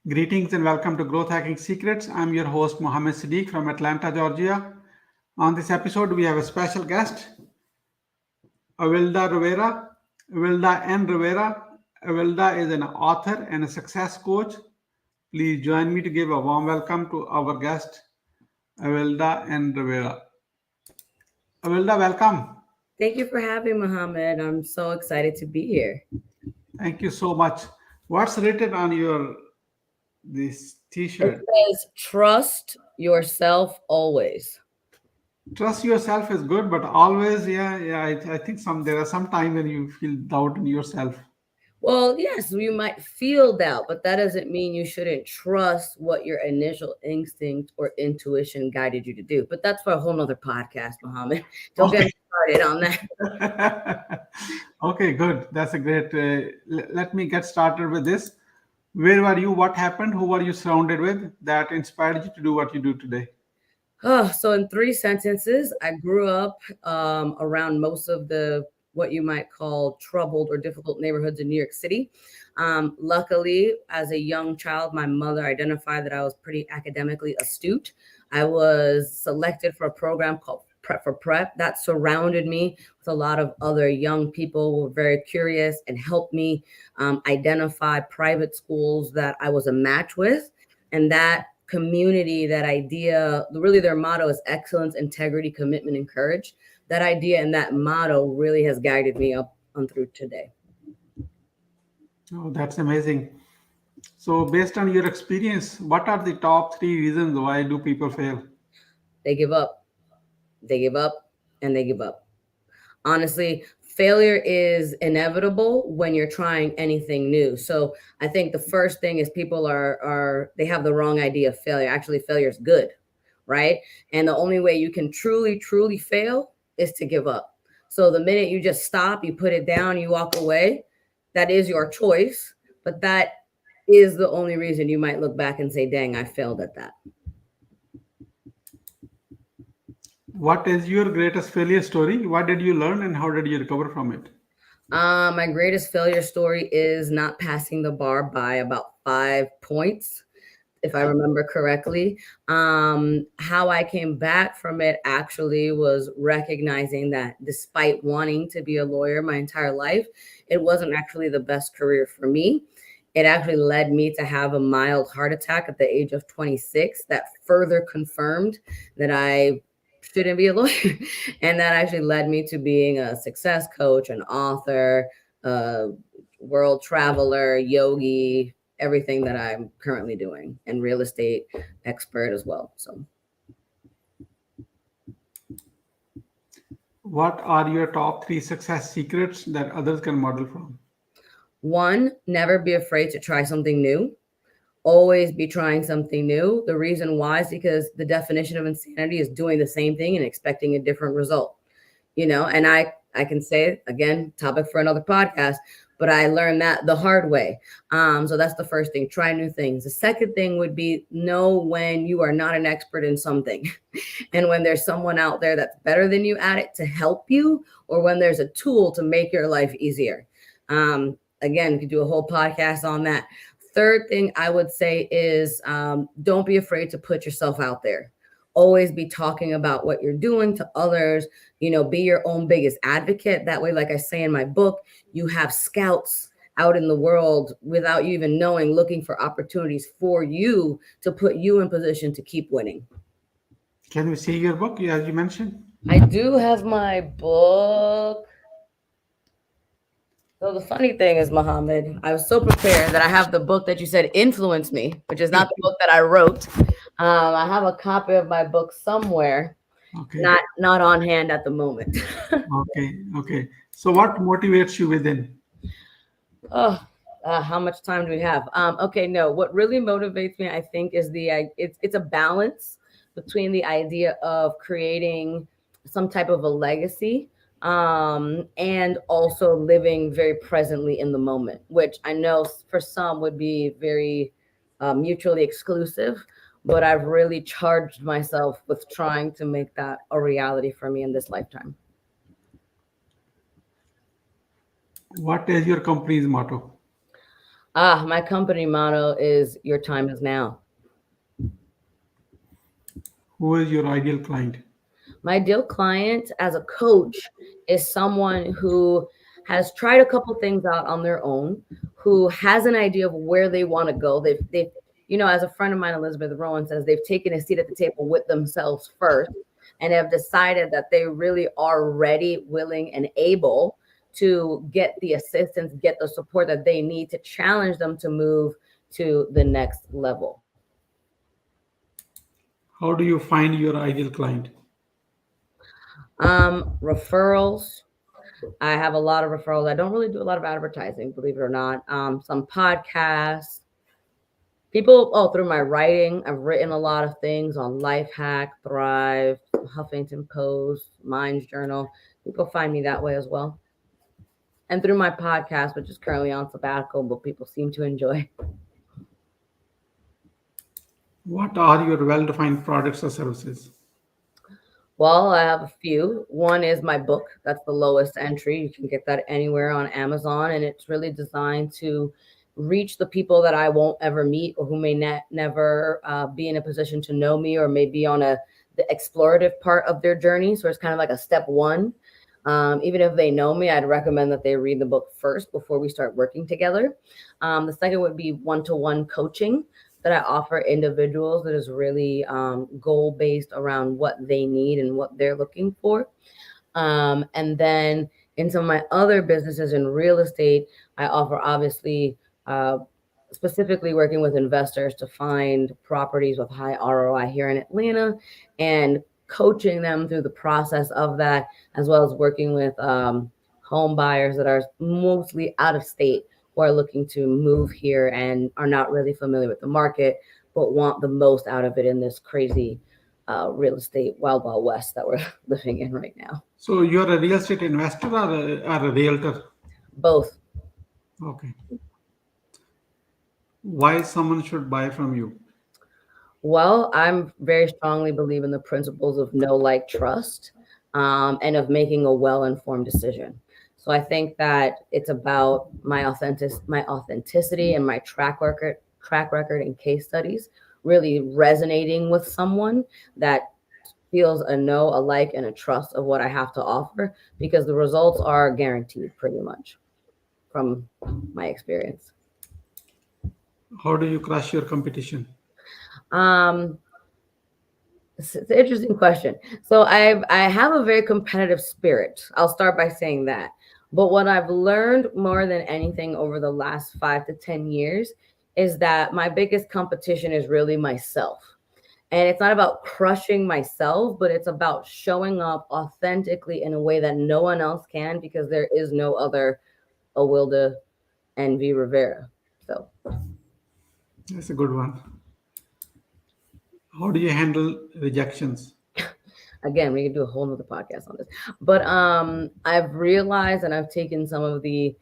Greetings and welcome to Growth Hacking Secrets. I'm your host Mohammed Siddique from Atlanta, Georgia. On this episode, we have a special guest, Awilda Rivera. Awilda N. Rivera. Awilda is an author and a success coach. Please join me to give a warm welcome to our guest, Awilda N. Rivera. Awilda, welcome. Thank you for having me, Mohammed. I'm so excited to be here. Thank you so much. What's written on your this It T-shirt? says, trust yourself always. Trust yourself is good, but always, I think there are some time when you feel doubt in yourself. Well, yes, you might feel doubt, but that doesn't mean you shouldn't trust what your initial instinct or intuition guided you to do. But that's for a whole nother podcast, Mohammed. Don't get Okay. me started on that. Okay, good. That's a great. Let me get started with this. Where were you? What happened? Who were you surrounded with that inspired you to do what you do today? Oh, so in three sentences, I grew up around most of the what you might call troubled or difficult neighborhoods in New York City. Luckily, as a young child, my mother identified that I was pretty academically astute. I was selected for a program called Prep for Prep that surrounded me with a lot of other young people who were very curious and helped me identify private schools that I was a match with. And that community, that idea, really their motto is excellence, integrity, commitment, and courage. That idea and that motto really has guided me up on through today. Oh, that's amazing. So, based on your experience, what are the top three reasons why do people fail? They give up, they give up, and they give up. Honestly, failure is inevitable when you're trying anything new. So I think the first thing is people are they have the wrong idea of failure. Actually, failure is good, right? And the only way you can truly fail is to give up. So the minute you just stop, you put it down, you walk away, that is your choice, but that is the only reason you might look back and say, "Dang, I failed at that." What is your greatest failure story? What did you learn and how did you recover from it? My greatest failure story is not passing the bar by about 5 points, if I remember correctly. How I came back from it actually was recognizing that despite wanting to be a lawyer my entire life, it wasn't actually the best career for me. It actually led me to have a mild heart attack at the age of 26 that further confirmed that I shouldn't be a lawyer. And that actually led me to being a success coach, an author, a world traveler, yogi, everything that I'm currently doing, and real estate expert as well. So, What are your top three success secrets that others can model from? one, never be afraid to try something new. Always be trying something new. The reason why is because the definition of insanity is doing the same thing and expecting a different result. And I can say, again, topic for another podcast, but I learned that the hard way. So that's the first thing. Try new things. The second thing would be know when you are not an expert in something and when there's someone out there that's better than you at it to help you, or when there's a tool to make your life easier. Again, you could do a whole podcast on that. Third thing I would say is don't be afraid to put yourself out there. Always be talking about what you're doing to others. Be your own biggest advocate. That way, like I say in my book, you have scouts out in the world without you even knowing, looking for opportunities for you to put you in position to keep winning. Can we see your book, as you mentioned? I do have my book. So the funny thing is, Mohammed, I was so prepared that I have the book that you said influenced me, which is not the book that I wrote. I have a copy of my book somewhere, Okay, not on hand at the moment. okay. So, what motivates you within? Oh, how much time do we have? Okay, no. What really motivates me, I think, is it's a balance between the idea of creating some type of a legacy, and also living very presently in the moment, which I know for some would be very mutually exclusive. But I've really charged myself with trying to make that a reality for me in this lifetime. What is your company's motto? My company motto is your time is now. Who is your ideal client? My ideal client as a coach is someone who has tried a couple things out on their own, who has an idea of where they want to go. As a friend of mine, Elizabeth Rowan says, they've taken a seat at the table with themselves first and have decided that they really are ready, willing, and able to get the assistance, get the support that they need to challenge them to move to the next level. How do you find your ideal client? Referrals. I have a lot of referrals. I don't really do a lot of advertising, believe it or not. Some podcasts. People, through my writing, I've written a lot of things on Lifehack, Thrive, Huffington Post, Minds Journal. People find me that way as well. And through my podcast, which is currently on sabbatical, but people seem to enjoy. What are your well defined products or services? Well, I have a few. One is my book. That's the lowest entry. You can get that anywhere on Amazon, and it's really designed to reach the people that I won't ever meet or who may never be in a position to know me or may be on the explorative part of their journey. So it's kind of like a step one. Even if they know me, I'd recommend that they read the book first before we start working together. The second would be one-to-one coaching that I offer individuals that is really goal based around what they need and what they're looking for. And then in some of my other businesses in real estate, I offer obviously uh, specifically working with investors to find properties with high ROI here in Atlanta and coaching them through the process of that, as well as working with home buyers that are mostly out of state who are looking to move here and are not really familiar with the market, but want the most out of it in this crazy real estate wild west that we're living in right now. So you're a real estate investor or a realtor? Both. Okay. Why someone should buy from you? Well, I'm very strongly believe in the principles of know, like, trust, and of making a well-informed decision. So I think that it's about my authenticity and my track record and case studies really resonating with someone that feels a know, a like, and a trust of what I have to offer because the results are guaranteed pretty much from my experience. How do you crush your competition? Um, it's an interesting question. So I have a very competitive spirit. I'll start by saying that. But what I've learned more than anything over the last 5 to 10 years is that my biggest competition is really myself. And it's not about crushing myself, but it's about showing up authentically in a way that no one else can because there is no other Awilda and V Rivera. So That's a good one. How do you handle rejections? again, we can do a whole nother podcast on this. But I've realized and I've taken some of the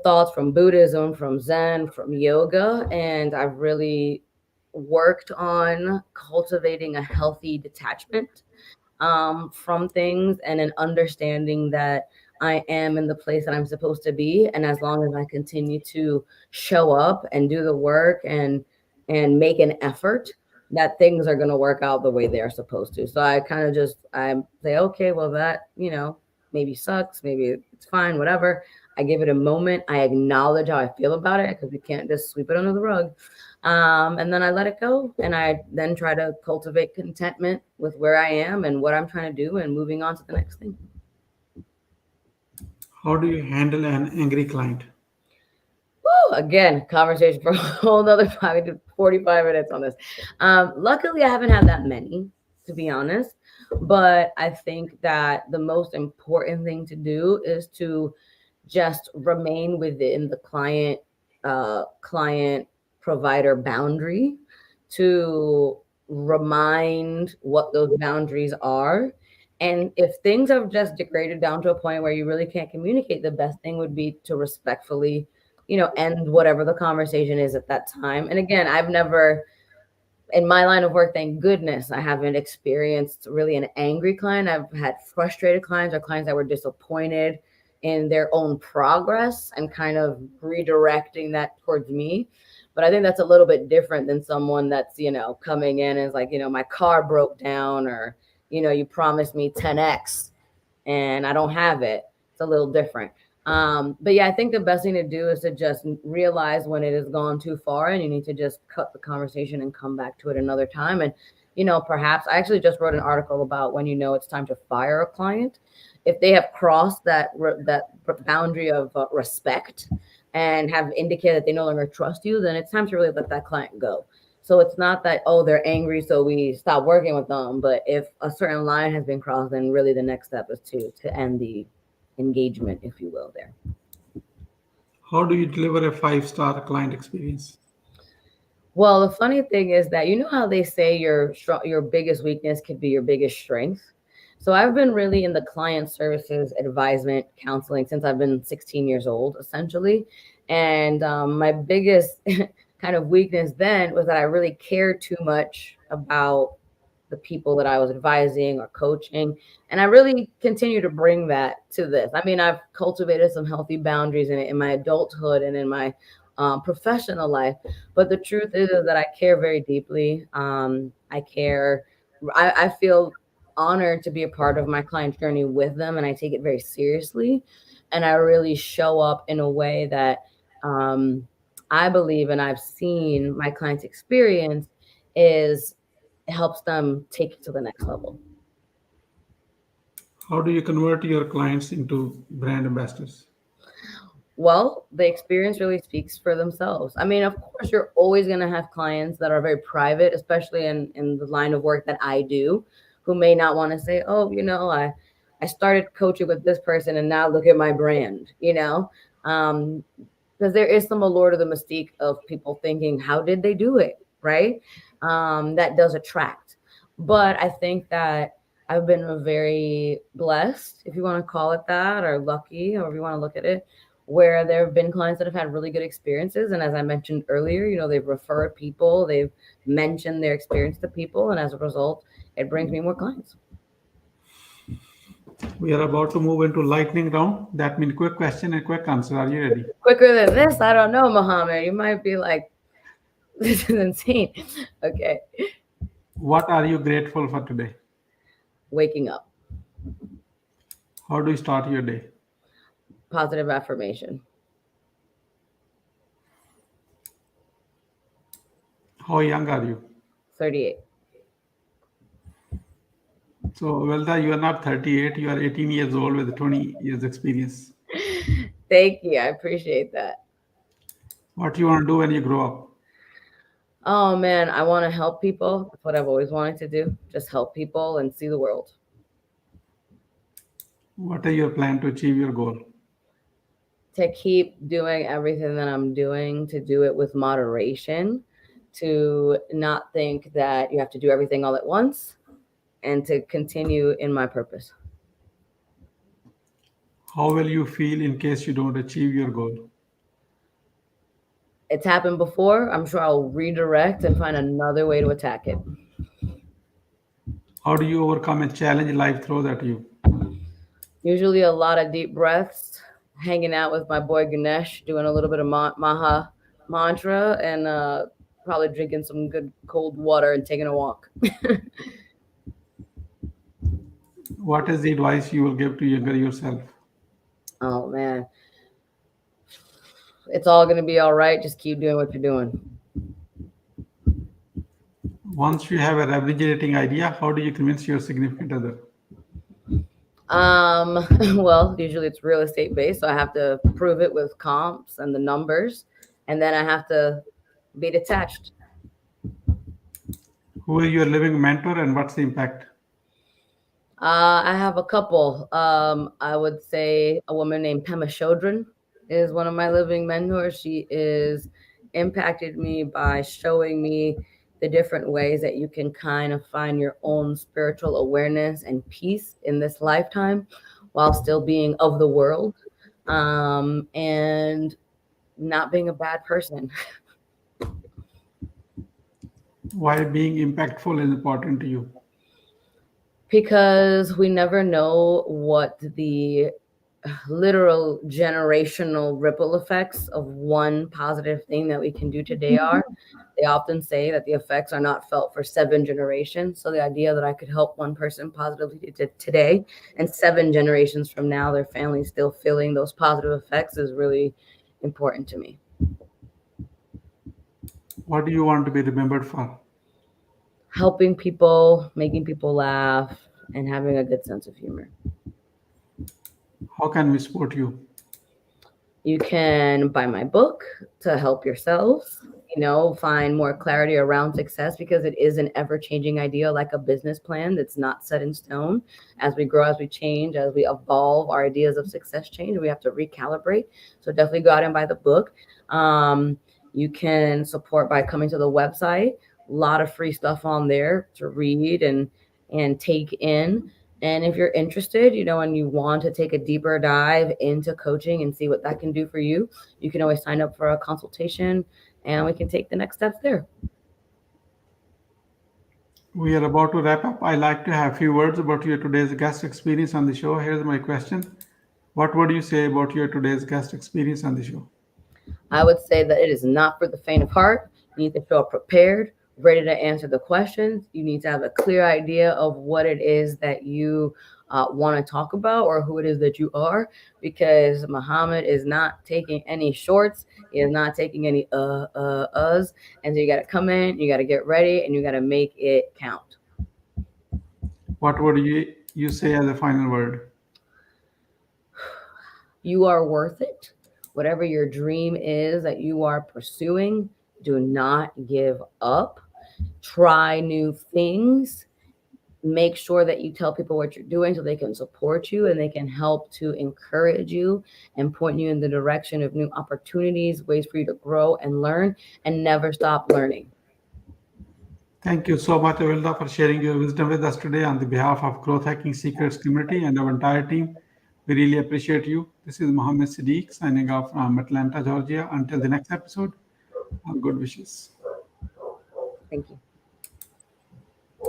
thoughts from Buddhism, from Zen, from yoga, and I've really worked on cultivating a healthy detachment from things and an understanding that I am in the place that I'm supposed to be. And as long as I continue to show up and do the work and make an effort, that things are going to work out the way they're supposed to. So I kind of just I say, okay, well that maybe sucks, maybe it's fine, whatever. I give it a moment. I acknowledge how I feel about it because we can't just sweep it under the rug. And then I let it go. And I then try to cultivate contentment with where I am and what I'm trying to do and moving on to the next thing. How do you handle an angry client? Woo, again, conversation for a whole nother 45 minutes on this. Luckily, I haven't had that many, to be honest. But I think that the most important thing to do is to just remain within the client provider boundary to remind what those boundaries are. And if things have just degraded down to a point where you really can't communicate, the best thing would be to respectfully, end whatever the conversation is at that time. And again, I've never in my line of work, thank goodness, I haven't experienced really an angry client. I've had frustrated clients or clients that were disappointed in their own progress and kind of redirecting that towards me. But I think that's a little bit different than someone that's, coming in and is like, my car broke down, or, you promised me 10x and I don't have it. It's a little different. But yeah, I think the best thing to do is to just realize when it has gone too far and you need to just cut the conversation and come back to it another time. And, perhaps I actually just wrote an article about when it's time to fire a client. If they have crossed that boundary of respect and have indicated that they no longer trust you, then it's time to really let that client go. So it's not that, oh, they're angry, so we stop working with them. But if a certain line has been crossed, then really the next step is to end the engagement, if you will, there. How do you deliver a five-star client experience? Well, the funny thing is that, how they say your biggest weakness could be your biggest strength. So I've been really in the client services advisement counseling since I've been 16 years old, essentially. And my biggest kind of weakness then was that I really cared too much about the people that I was advising or coaching. And I really continue to bring that to this. I mean, I've cultivated some healthy boundaries in my adulthood and in my professional life. But the truth is that I care very deeply. I care. I feel honored to be a part of my client's journey with them, and I take it very seriously. And I really show up in a way that I believe, and I've seen my clients experience, is helps them take it to the next level. How do you convert your clients into brand ambassadors? Well, the experience really speaks for themselves. I mean, of course, you're always going to have clients that are very private, especially in the line of work that I do, who may not want to say, oh, I started coaching with this person and now look at my brand, um, because there is some allure to the mystique of people thinking, how did they do it? Right. That does attract. But I think that I've been very blessed, if you want to call it that, or lucky, however you want to look at it, where there have been clients that have had really good experiences. And as I mentioned earlier, they've referred people, they've mentioned their experience to people. And as a result, it brings me more clients. We are about to move into lightning round. That means quick question and quick answer. Are you ready? Quicker than this, I don't know, Mohammed. You might be like, this is insane. Okay. What are you grateful for today? Waking up. How do you start your day? Positive affirmation. How young are you? 38. So, Welda, you are not 38, you are 18 years old with 20 years experience. Thank you. I appreciate that. What do you want to do when you grow up? Oh man, I want to help people. That's what I've always wanted to do. Just help people and see the world. What is your plan to achieve your goal? To keep doing everything that I'm doing, to do it with moderation, to not think that you have to do everything all at once, and to continue in my purpose. How will you feel in case you don't achieve your goal? It's happened before. I'm sure I'll redirect and find another way to attack it. How do you overcome a challenge life throws at you? Usually a lot of deep breaths, hanging out with my boy Ganesh, doing a little bit of Maha mantra, and probably drinking some good cold water and taking a walk. What is the advice you will give to younger yourself? Oh man, it's all going to be all right. Just keep doing what you're doing. Once you have a revenue-generating idea, how do you convince your significant other? Well, usually it's real estate based, so I have to prove it with comps and the numbers, and then I have to be detached. Who is your living mentor and what's the impact? I have a couple. I would say a woman named Pema Chodron is one of my living mentors. She is impacted me by showing me the different ways that you can kind of find your own spiritual awareness and peace in this lifetime while still being of the world, and not being a bad person. Why being impactful is important to you? Because we never know what the literal generational ripple effects of one positive thing that we can do today are. They often say that the effects are not felt for 7 generations. So the idea that I could help one person positively today and 7 generations from now, their family's still feeling those positive effects is really important to me. What do you want to be remembered for? Helping people, making people laugh, and having a good sense of humor. How can we support you? You can buy my book to help yourselves, find more clarity around success, because it is an ever-changing idea, like a business plan that's not set in stone. As we grow, as we change, as we evolve, our ideas of success change. We have to recalibrate. So definitely go out and buy the book. You can support by coming to the website. A lot of free stuff on there to read and take in. And if you're interested, and you want to take a deeper dive into coaching and see what that can do for you, you can always sign up for a consultation and we can take the next steps there. We are about to wrap up. I like to have a few words about your today's guest experience on the show. Here's my question. What would you say about your today's guest experience on the show? I would say that it is not for the faint of heart. You need to feel prepared, ready to answer the questions. You need to have a clear idea of what it is that you want to talk about, or who it is that you are, because Muhammad is not taking any shorts. He is not taking any uhs. And so you got to come in, you got to get ready, and you got to make it count. What would you say as a final word? You are worth it. Whatever your dream is that you are pursuing, do not give up. Try new things. Make sure that you tell people what you're doing so they can support you and they can help to encourage you and point you in the direction of new opportunities, ways for you to grow and learn, and never stop learning. Thank you so much, Awilda, for sharing your wisdom with us today on the behalf of Growth Hacking Secrets community and our entire team. We really appreciate you. This is Mohammed Siddique signing off from Atlanta, Georgia. Until the next episode, good wishes. Thank you.